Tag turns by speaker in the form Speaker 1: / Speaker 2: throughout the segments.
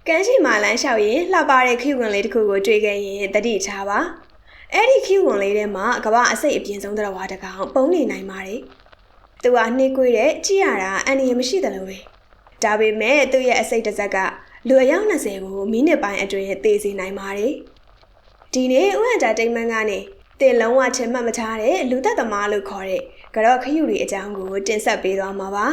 Speaker 1: ကန်းချီမာလန်းလျှောက်ရင်လှပတဲ့ခီဝင်လေးတစ်ခုကိုတွေ့ခဲ့ရင်တတိထားပါအဲ့ဒီခီဝင်လေးထဲမှာကမ္ဘာအစိတ်အပြင်းဆုံးတော်ဝါတကောင်ပုံနေနိုင်ပါတယ်သူကနှိကွေးတဲ့ကြည့်ရတာအန်ရမရှိတယ်လို့ပဲဒါပေမဲ့သူ့ရဲ့အစိတ်တစ်စက်ကလူအယောက်20ကိုမိနစ်ပိုင်းအတွင်းသေစေနိုင်ပါတယ်ဒီနေ့ဥဟန်တာတိမ်မန်းကနေတင်လုံးဝချင်မှတ်မထားတဲ့လူသက်သမားလို့ခေါ်တဲ့ကြော့ခယူတွေအကြောင်းကိုတင်ဆက်ပေးသွားမှာပါ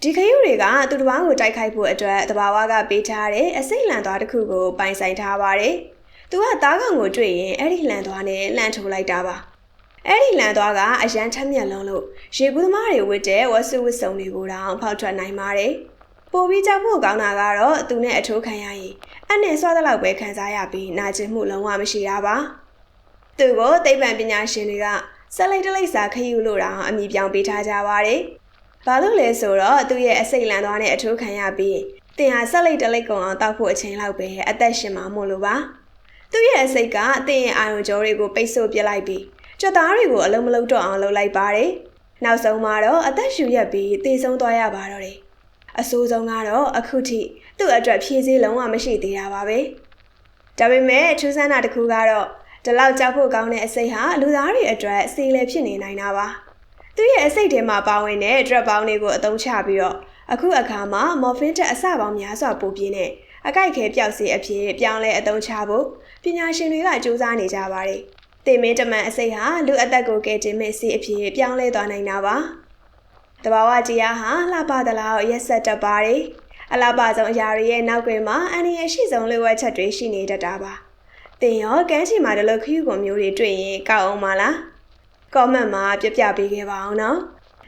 Speaker 1: ဒီခယူတွေကသူတစ်ပါးကိုတိုက်ခိုက်ဖို့အတွက်တဘာဝကပေးထားတဲ့အစိတ်လန်သွားတစ်ခုကိုပိုင်ဆိုင်ထားပါတယ်။သူကသားကောင်ကိုတွေ့ရင်အဲ့ဒီလန်သွားနဲ့လှန်ထိုးလိုက်တာပါ။အဲ့ဒီလန်သွားကအရန်ထက်မြက်လုံးလို့ရေကူးသမားတွေဝတ်တဲ့ဝတ်စုဝတ်စုံတွေကိုတောင်ဖောက်ထွက်နိုင်ပါတယ်။ပိုပြီးကြောက်ဖို့ကောင်းတာကတော့သူနဲ့အထိုးခံရရင်အနဲ့ဆွားတဲ့လောက်ပဲခံစားရပြီးနာကျင်မှုလုံးဝမရှိတာပါ။သူကိုသိပ္ပံပညာရှင်တွေကဆက်လိုက်တလိုက်စာခယူလို့တောင်အမည်ပြောင်းပေးထားကြပါတယ်။ဘာလို့လဲဆိုတော့သူ့ရဲ့အစိတ်လန်သွားနဲ့အထိုးခံရပြီးတင်ဟာဆက်လိုက်တလိုက်ကုန်အောင်တောက်ဖို့အချိန်လောက်ပဲအသက်ရှင်မှာမို့လို့ပါသူ့ရဲ့အစိတ်ကတင်ရဲ့အာရုံကြောတွေကိုပိတ်ဆို့ပစ်လိုက်ပြီးကြွက်သားတွေကိုအလုံးမလုံးတော့အောင်လုပ်လိုက်ပါတယ်နောက်ဆုံးမှာတော့အသက်ရှူရက်ပြီးသေဆုံးသွားရပါတော့တယ်အဆိုးဆုံးကတော့အခုထိသူ့အတွက်ဖြည့်စည်းလုံးဝမရှိသေးတာပါပဲဒါပေမဲ့ထူးဆန်းတာတစ်ခုကတော့ဒီလောက်ကြောက်ဖို့ကောင်းတဲ့အစိတ်ဟာလူသားတွေအတွက်စီလေဖြစ်နေနိုင်တာပါသူရဲ့အစိတ်ထဲမှာပါဝင်တဲ့ drug ပေါင်းတွေကိုအသုံးချပြီးတော့အခုအခါမှာ morphine တက်အစပေါင်းများစွာပိုပြင်းတဲ့အကိုက်ခဲပျောက်စေအဖြစ်ပြောင်းလဲအသုံးချဖို့ပညာရှင်တွေကစူးစမ်းနေကြပါတယ်။တင်မင်းတမန်အစိတ်ဟာလူအသက်ကိုကယ်တင်မဲ့စီအဖြစ်ပြောင်းလဲသွားနိုင်တာပါ။တဘာဝတရားဟာလှပသလားရက်ဆက်တတ်ပါတယ်။အလှပဆုံးအရာတွေရဲ့နောက်ကွယ်မှာအန္တရာယ်ရှိဆုံးလိုအပ်ချက်တွေရှိနေတတ်တာပါ။တင်ရောကန်းချီမှာဒီလိုခရီးကုန်မျိုးတွေတွေ့ရင်ကောက်အောင်ပါလား။ comment မှာပြပေးခဲ့ပါအောင်နော်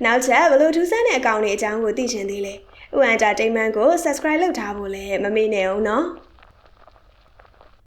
Speaker 1: နောက်ချက်ဘလို့ထူးဆန်းတဲ့အကောင့်တွေအကြောင်းကိုသိချင်သေးလဲဥဟန်တာတိမ်မန်းကို subscribe လုပ်ထားဖို့လည်းမမေ့နဲ့အောင်နော်